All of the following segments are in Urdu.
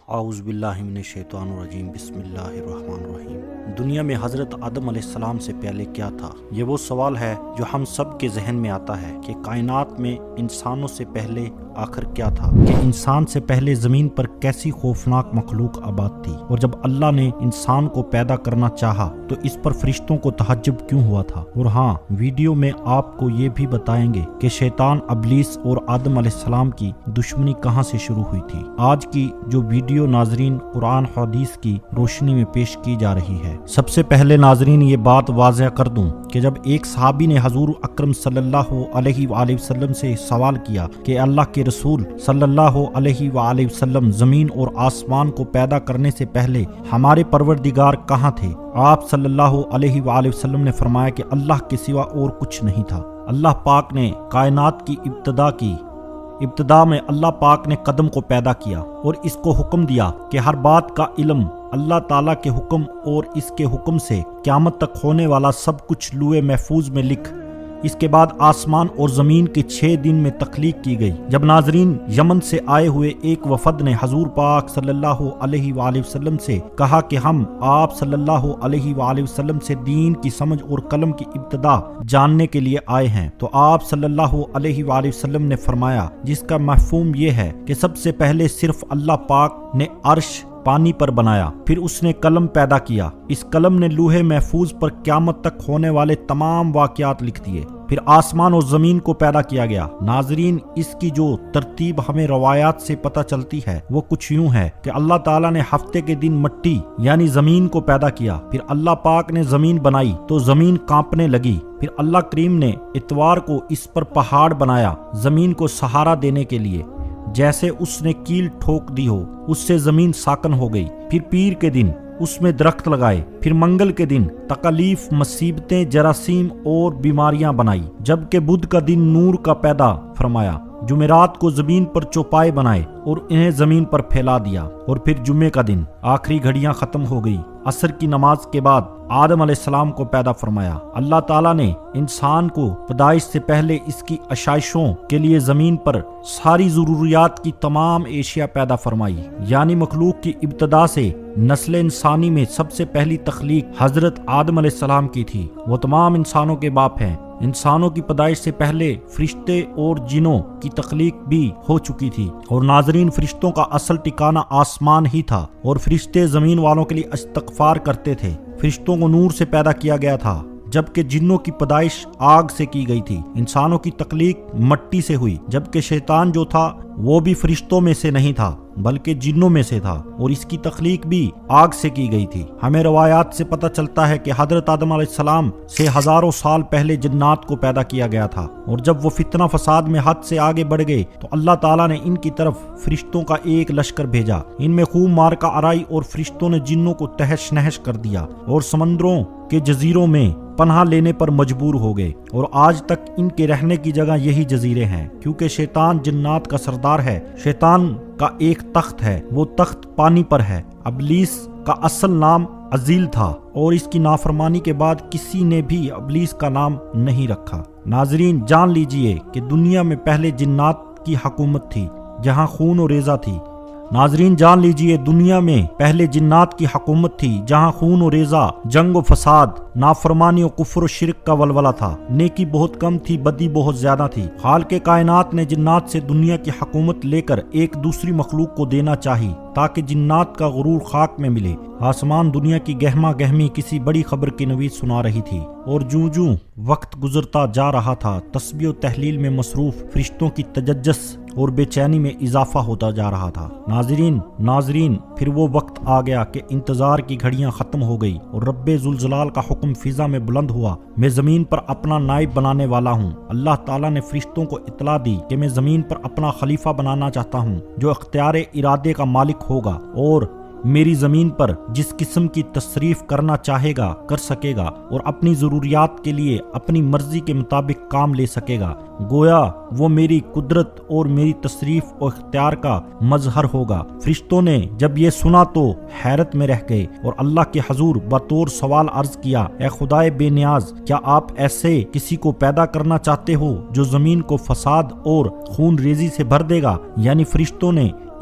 اعوذ باللہ من الشیطان الرجیم بسم اللہ الرحمن الرحیم۔ دنیا میں حضرت آدم علیہ السلام سے پہلے کیا تھا؟ یہ وہ سوال ہے جو ہم سب کے ذہن میں آتا ہے کہ کائنات میں انسانوں سے پہلے آخر کیا تھا، کہ انسان سے پہلے زمین پر کیسی خوفناک مخلوق آباد تھی، اور جب اللہ نے انسان کو پیدا کرنا چاہا تو اس پر فرشتوں کو تعجب کیوں ہوا تھا۔ اور ہاں، ویڈیو میں آپ کو یہ بھی بتائیں گے کہ شیطان ابلیس اور آدم علیہ السلام کی دشمنی کہاں سے شروع ہوئی تھی۔ آج کی جو ویڈیو ناظرین قرآن حدیث کی روشنی میں پیش کی جا رہی ہے۔ سب سے پہلے ناظرین یہ بات واضح کر دوں کہ جب ایک صحابی نے حضور اکرم صلی اللہ علیہ وآلہ وسلم سے سوال کیا کہ اللہ کے رسول صلی اللہ علیہ وآلہ وسلم زمین اور آسمان کو پیدا کرنے سے پہلے ہمارے پروردگار کہاں تھے، آپ صلی اللہ علیہ وآلہ وسلم نے فرمایا کہ اللہ کے سوا اور کچھ نہیں تھا۔ اللہ پاک نے کائنات کی ابتدا میں اللہ پاک نے قدم کو پیدا کیا اور اس کو حکم دیا کہ ہر بات کا علم اللہ تعالیٰ کے حکم اور اس کے حکم سے قیامت تک ہونے والا سب کچھ لوح محفوظ میں لکھ۔ اس کے بعد آسمان اور زمین کے 6 دن میں تخلیق کی گئی۔ جب ناظرین یمن سے آئے ہوئے ایک وفد نے حضور پاک صلی اللہ علیہ وآلہ وسلم سے کہا کہ ہم آپ صلی اللہ علیہ وآلہ وسلم سے دین کی سمجھ اور قلم کی ابتدا جاننے کے لیے آئے ہیں، تو آپ صلی اللہ علیہ وآلہ وسلم نے فرمایا، جس کا مفہوم یہ ہے کہ سب سے پہلے صرف اللہ پاک نے عرش پانی پر بنایا، پھر اس نے قلم پیدا کیا، اس قلم نے لوح محفوظ پر قیامت تک ہونے والے تمام واقعات لکھ دیے، پھر آسمان اور زمین کو پیدا کیا گیا۔ ناظرین، اس کی جو ترتیب ہمیں روایات سے پتہ چلتی ہے وہ کچھ یوں ہے کہ اللہ تعالیٰ نے ہفتے کے دن مٹی یعنی زمین کو پیدا کیا، پھر اللہ پاک نے زمین بنائی تو زمین کانپنے لگی، پھر اللہ کریم نے اتوار کو اس پر پہاڑ بنایا زمین کو سہارا دینے کے لیے، جیسے اس نے کیل ٹھوک دی ہو اس سے زمین ساکن ہو گئی، پھر پیر کے دن اس میں درخت لگائے، پھر منگل کے دن تکالیف، مصیبتیں، جراثیم اور بیماریاں بنائی، جبکہ بدھ کا دن نور کا پیدا فرمایا، جمعرات کو زمین پر چوپائے بنائے اور انہیں زمین پر پھیلا دیا، اور پھر جمعے کا دن آخری گھڑیاں ختم ہو گئی، عصر کی نماز کے بعد آدم علیہ السلام کو پیدا فرمایا۔ اللہ تعالیٰ نے انسان کو پیدائش سے پہلے اس کی آشائشوں کے لیے زمین پر ساری ضروریات کی تمام اشیاء پیدا فرمائی، یعنی مخلوق کی ابتدا سے نسل انسانی میں سب سے پہلی تخلیق حضرت آدم علیہ السلام کی تھی۔ وہ تمام انسانوں کے باپ ہیں۔ انسانوں کی پیدائش سے پہلے فرشتے اور جنوں کی تخلیق بھی ہو چکی تھی، اور ناظرین، فرشتوں کا اصل ٹھکانہ آسمان ہی تھا، اور فرشتے زمین والوں کے لیے استغفار کرتے تھے۔ فرشتوں کو نور سے پیدا کیا گیا تھا، جبکہ جنوں کی پیدائش آگ سے کی گئی تھی۔ انسانوں کی تخلیق مٹی سے ہوئی، جبکہ شیطان جو تھا وہ بھی فرشتوں میں سے نہیں تھا بلکہ جنوں میں سے تھا، اور اس کی تخلیق بھی آگ سے کی گئی تھی۔ ہمیں روایات سے پتہ چلتا ہے کہ حضرت آدم علیہ السلام سے ہزاروں سال پہلے جنات کو پیدا کیا گیا تھا، اور جب وہ فتنہ فساد میں حد سے آگے بڑھ گئے تو اللہ تعالیٰ نے ان کی طرف فرشتوں کا ایک لشکر بھیجا، ان میں خوب مار کا آرائی، اور فرشتوں نے جنوں کو تہش نہش کر دیا اور سمندروں کے جزیروں میں پناہ لینے پر مجبور ہو گئے، اور آج تک ان کے رہنے کی جگہ یہی جزیرے ہیں، کیونکہ شیطان جنات کا سردار ہے۔ شیطان کا ایک تخت ہے، وہ تخت پانی پر ہے۔ ابلیس کا اصل نام عزیل تھا، اور اس کی نافرمانی کے بعد کسی نے بھی ابلیس کا نام نہیں رکھا۔ ناظرین، جان لیجئے کہ دنیا میں پہلے جنات کی حکومت تھی جہاں خون و ریزہ تھی۔ ناظرین، جان لیجئے دنیا میں پہلے جنات کی حکومت تھی جہاں خون و ریزہ، جنگ و فساد، نافرمانی و کفر و شرک کا ولولہ تھا، نیکی بہت کم تھی، بدی بہت زیادہ تھی۔ خالق کائنات نے جنات سے دنیا کی حکومت لے کر ایک دوسری مخلوق کو دینا چاہی تاکہ جنات کا غرور خاک میں ملے۔ آسمان دنیا کی گہما گہمی کسی بڑی خبر کی نوید سنا رہی تھی، اور جوں جوں وقت گزرتا جا رہا تھا تسبیح و تحلیل میں مصروف فرشتوں کی تجسس اور بے چینی میں اضافہ ہوتا جا رہا تھا۔ ناظرین، پھر وہ وقت آ گیا کہ انتظار کی گھڑیاں ختم ہو گئی، اور رب ذوالجلال کا حکم فضا میں بلند ہوا، میں زمین پر اپنا نائب بنانے والا ہوں۔ اللہ تعالیٰ نے فرشتوں کو اطلاع دی کہ میں زمین پر اپنا خلیفہ بنانا چاہتا ہوں جو اختیار ارادے کا مالک ہوگا، اور میری زمین پر جس قسم کی تصریف کرنا چاہے گا کر سکے گا، اور اپنی ضروریات کے لیے اپنی مرضی کے مطابق کام لے سکے گا۔ گویا وہ میری قدرت اور میری تصریف و اختیار کا مظہر ہوگا۔ فرشتوں نے جب یہ سنا تو حیرت میں رہ گئے، اور اللہ کے حضور بطور سوال عرض کیا، اے خدائے بے نیاز، کیا آپ ایسے کسی کو پیدا کرنا چاہتے ہو جو زمین کو فساد اور خون ریزی سے بھر دے گا؟ یعنی فرشتوں نے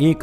1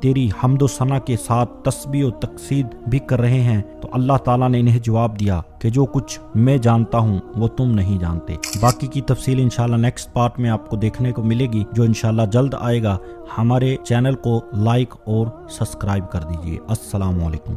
تیری حمد و ثنا کے ساتھ تسبیح و تقصید بھی کر رہے ہیں، تو اللہ تعالیٰ نے انہیں جواب دیا کہ جو کچھ میں جانتا ہوں وہ تم نہیں جانتے۔ باقی کی تفصیل انشاءاللہ نیکسٹ پارٹ میں آپ کو دیکھنے کو ملے گی، جو انشاءاللہ جلد آئے گا۔ ہمارے چینل کو لائک اور سبسکرائب کر دیجئے۔ السلام علیکم۔